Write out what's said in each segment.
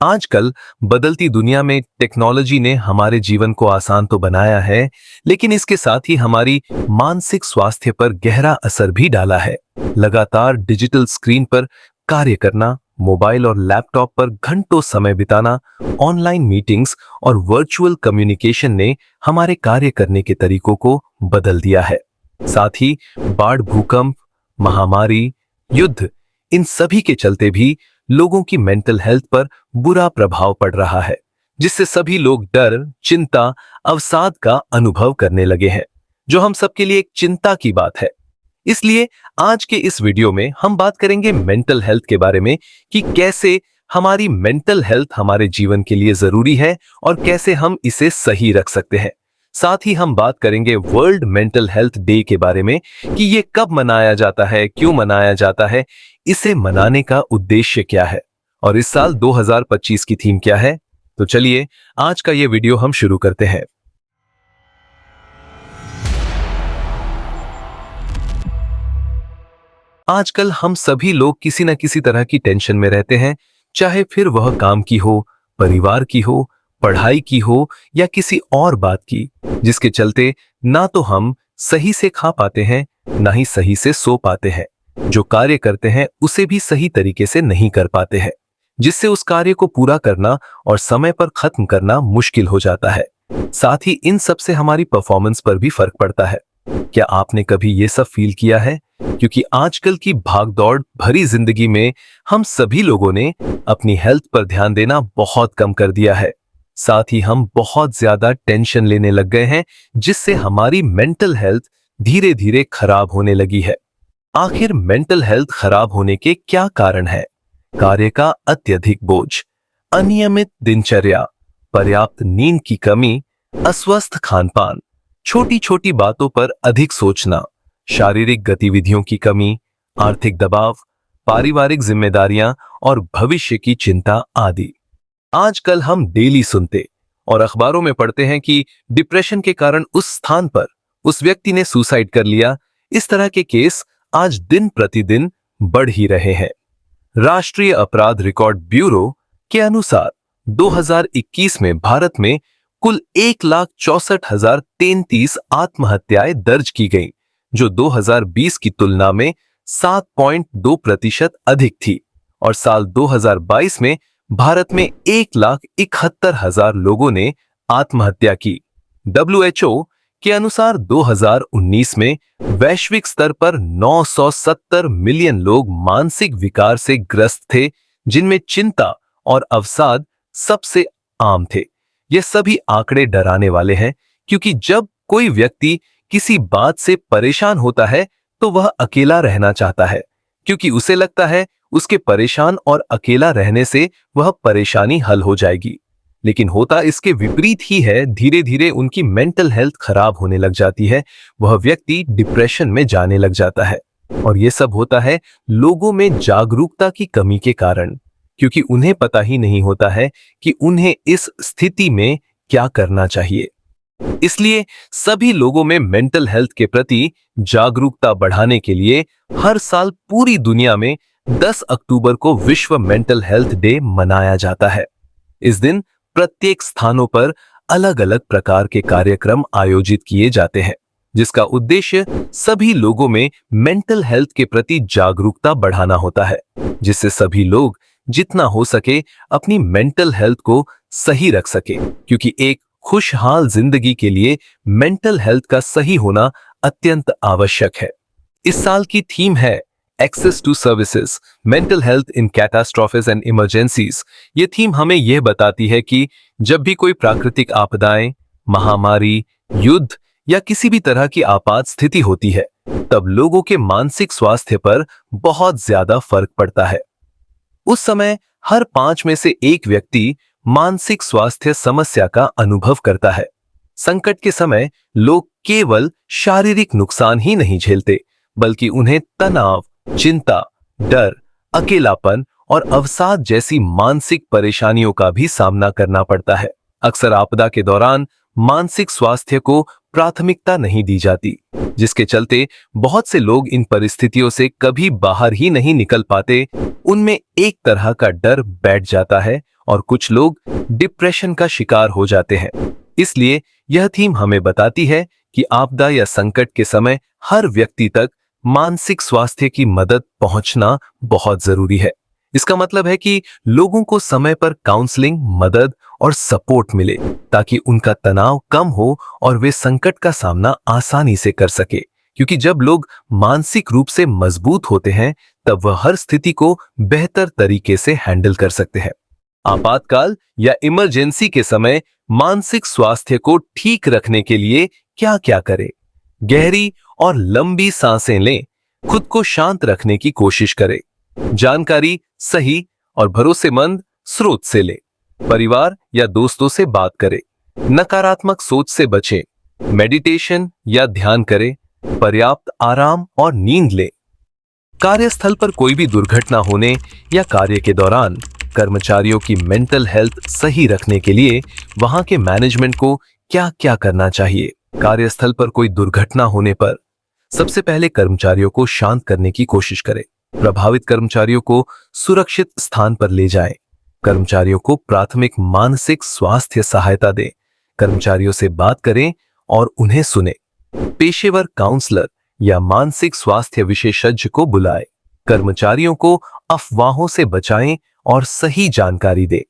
आजकल बदलती दुनिया में टेक्नोलॉजी ने हमारे जीवन को आसान तो बनाया है, लेकिन इसके साथ ही हमारी मानसिक स्वास्थ्य पर गहरा असर भी डाला है। लगातार डिजिटल स्क्रीन पर कार्य करना, मोबाइल और लैपटॉप पर घंटों समय बिताना, ऑनलाइन मीटिंग्स और वर्चुअल कम्युनिकेशन ने हमारे कार्य करने के तरीकों को बदल दिया है। साथ ही बाढ़, भूकंप, महामारी, युद्ध, इन सभी के चलते भी लोगों की मेंटल हेल्थ पर बुरा प्रभाव पड़ रहा है, जिससे सभी लोग डर, चिंता, अवसाद का अनुभव करने लगे हैं, जो हम सबके लिए एक चिंता की बात है। इसलिए आज के इस वीडियो में हम बात करेंगे मेंटल हेल्थ के बारे में कि कैसे हमारी मेंटल हेल्थ हमारे जीवन के लिए जरूरी है और कैसे हम इसे सही रख सकते हैं। साथ ही हम बात करेंगे वर्ल्ड मेंटल हेल्थ डे के बारे में कि ये कब मनाया जाता है, क्यों मनाया जाता है, इसे मनाने का उद्देश्य क्या है और इस साल 2025 की थीम क्या है। तो चलिए आज का ये वीडियो हम शुरू करते हैं। आजकल हम सभी लोग किसी न किसी तरह की टेंशन में रहते हैं, चाहे फिर वह काम की हो, परिवार की हो, पढ़ाई की हो या किसी और बात की, जिसके चलते ना तो हम सही से खा पाते हैं, ना ही सही से सो पाते हैं। जो कार्य करते हैं उसे भी सही तरीके से नहीं कर पाते हैं, जिससे उस कार्य को पूरा करना और समय पर खत्म करना मुश्किल हो जाता है। साथ ही इन सब से हमारी परफॉर्मेंस पर भी फर्क पड़ता है। क्या आपने कभी ये सब फील किया है? क्योंकि आजकल की भागदौड़ भरी जिंदगी में हम सभी लोगों ने अपनी हेल्थ पर ध्यान देना बहुत कम कर दिया है। साथ ही हम बहुत ज्यादा टेंशन लेने लग गए हैं, जिससे हमारी मेंटल हेल्थ धीरे धीरे खराब होने लगी है। आखिर मेंटल हेल्थ खराब होने के क्या कारण है? कार्य का अत्यधिक बोझ, अनियमित दिनचर्या, पर्याप्त नींद की कमी, अस्वस्थ खानपान, छोटी छोटी बातों पर अधिक सोचना, शारीरिक गतिविधियों की कमी, आर्थिक दबाव, पारिवारिक जिम्मेदारियां और भविष्य की चिंता आदि। आजकल हम डेली सुनते और अखबारों में पढ़ते हैं कि डिप्रेशन के कारण उस स्थान पर उस व्यक्ति ने सुसाइड कर लिया। इस तरह के केस आज दिन प्रतिदिन बढ़ ही रहे हैं। राष्ट्रीय अपराध रिकॉर्ड ब्यूरो के अनुसार 2021 में भारत में कुल 1,64,033 आत्महत्याएं दर्ज की गईं, जो 2020 की तुलना में 7.2% अधिक थी और साल 2022 में भारत में 1,71,000 लोगों ने आत्महत्या की। WHO के अनुसार 2019 में वैश्विक स्तर पर 970 मिलियन लोग मानसिक विकार से ग्रस्त थे, जिनमें चिंता और अवसाद सबसे आम थे। ये सभी आंकड़े डराने वाले हैं, क्योंकि जब कोई व्यक्ति किसी बात से परेशान होता है तो वह अकेला रहना चाहता है, क्योंकि उसे लगता है उसके परेशान और अकेला रहने से वह परेशानी हल हो जाएगी। लेकिन होता इसके विपरीत ही है। धीरे धीरे उनकी मेंटल हेल्थ खराब होने लग जाती है, वह व्यक्ति डिप्रेशन में जाने लग जाता है। और यह सब होता है लोगों में जागरूकता की कमी के कारण, क्योंकि उन्हें पता ही नहीं होता है कि उन्हें इस स्थिति में क्या करना चाहिए। इसलिए सभी लोगों में मेंटल हेल्थ के प्रति जागरूकता बढ़ाने के लिए हर साल पूरी दुनिया में 10 अक्टूबर को विश्व मेंटल हेल्थ डे मनाया जाता है। इस दिन प्रत्येक स्थानों पर अलग अलग प्रकार के कार्यक्रम आयोजित किए जाते हैं, जिसका उद्देश्य सभी लोगों में मेंटल हेल्थ के प्रति जागरूकता बढ़ाना होता है, जिससे सभी लोग जितना हो सके अपनी मेंटल हेल्थ को सही रख सके, क्योंकि एक खुशहाल जिंदगी के लिए मेंटल हेल्थ का सही होना अत्यंत आवश्यक है। इस साल की थीम है access to services, mental health in catastrophes and emergencies. ये थीम हमें यह बताती है कि जब भी कोई प्राकृतिक आपदाएं, महामारी, युद्ध या किसी भी तरह की आपात स्थिति होती है, तब लोगों के मानसिक स्वास्थ्य पर बहुत ज्यादा फर्क पड़ता है। उस समय हर 5 में से एक व्यक्ति मानसिक स्वास्थ्य समस्या का अनुभव करता है। संकट के समय लोग केवल शारीरिक नुकसान ही नहीं झेलते, बल्कि उन्हें तनाव, चिंता, डर, अकेलापन और अवसाद जैसी मानसिक परेशानियों का भी सामना करना पड़ता है। अक्सर आपदा के दौरान मानसिक स्वास्थ्य को प्राथमिकता नहीं दी जाती, जिसके चलते बहुत से लोग इन परिस्थितियों से कभी बाहर ही नहीं निकल पाते। उनमें एक तरह का डर बैठ जाता है और कुछ लोग डिप्रेशन का शिकार हो जाते हैं। इसलिए यह थीम हमें बताती है कि आपदा या संकट के समय हर व्यक्ति तक मानसिक स्वास्थ्य की मदद पहुंचना बहुत जरूरी है। इसका मतलब है कि लोगों को समय पर काउंसलिंग, मदद और सपोर्ट मिले ताकि उनका तनाव कम हो और वे संकट का सामना आसानी से कर सके। क्योंकि जब लोग मानसिक रूप से मजबूत होते हैं तब वह हर स्थिति को बेहतर तरीके से हैंडल कर सकते हैं। आपातकाल या इमरजेंसी के समय मानसिक स्वास्थ्य को ठीक रखने के लिए क्या क्या करें? गहरी और लंबी सांसें लें, खुद को शांत रखने की कोशिश करें, जानकारी सही और भरोसेमंद स्रोत से लें, परिवार या दोस्तों से बात करें, नकारात्मक सोच से बचें, मेडिटेशन या ध्यान करें, पर्याप्त आराम और नींद लें। कार्यस्थल पर कोई भी दुर्घटना होने या कार्य के दौरान कर्मचारियों की मेंटल हेल्थ सही रखने के लिए वहां के मैनेजमेंट को क्या क्या करना चाहिए? कार्यस्थल पर कोई दुर्घटना होने पर सबसे पहले कर्मचारियों को शांत करने की कोशिश करें। प्रभावित कर्मचारियों को सुरक्षित स्थान पर ले जाएं। कर्मचारियों को प्राथमिक मानसिक स्वास्थ्य सहायता दें। कर्मचारियों से बात करें और उन्हें सुने। पेशेवर काउंसलर या मानसिक स्वास्थ्य विशेषज्ञ को बुलाएं। कर्मचारियों को अफवाहों से बचाएं और सही जानकारी दें।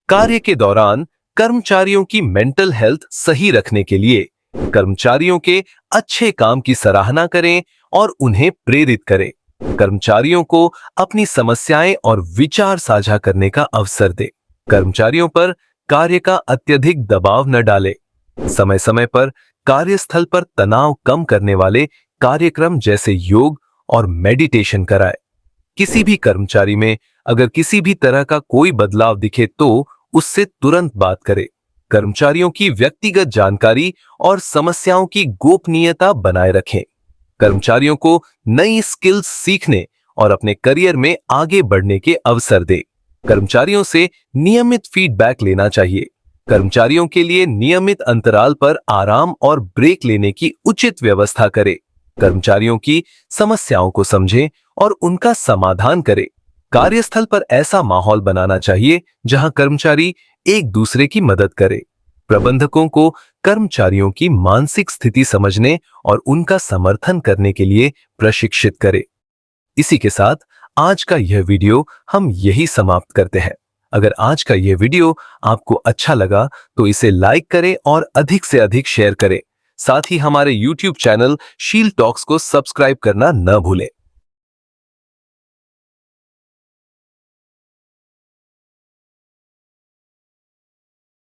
कार्य के दौरान कर्मचारियों की मेंटल हेल्थ सही रखने के लिए कर्मचारियों के अच्छे काम की सराहना करें और उन्हें प्रेरित करें। कर्मचारियों को अपनी समस्याएं और विचार साझा करने का अवसर दें। कर्मचारियों पर कार्य का अत्यधिक दबाव न डालें। समय समय पर कार्यस्थल पर तनाव कम करने वाले कार्यक्रम जैसे योग और मेडिटेशन कराएं। किसी भी कर्मचारी में अगर किसी भी तरह का कोई बदलाव दिखे तो उससे तुरंत बात करें। कर्मचारियों की व्यक्तिगत जानकारी और समस्याओं की गोपनीयता बनाए रखें। कर्मचारियों को नई स्किल्स सीखने और अपने करियर में आगे बढ़ने के अवसर दें। कर्मचारियों से नियमित फीडबैक लेना चाहिए। कर्मचारियों के लिए नियमित अंतराल पर आराम और ब्रेक लेने की उचित व्यवस्था करें। कर्मचारियों की समस्याओं को समझें और उनका समाधान करें। कार्यस्थल पर ऐसा माहौल बनाना चाहिए जहां कर्मचारी एक दूसरे की मदद करें। प्रबंधकों को कर्मचारियों की मानसिक स्थिति समझने और उनका समर्थन करने के लिए प्रशिक्षित करें। इसी के साथ आज का यह वीडियो हम यही समाप्त करते हैं। अगर आज का यह वीडियो आपको अच्छा लगा तो इसे लाइक करें और अधिक से अधिक शेयर करें। साथ ही हमारे YouTube चैनल शील टॉक्स को सब्सक्राइब करना न भूलें।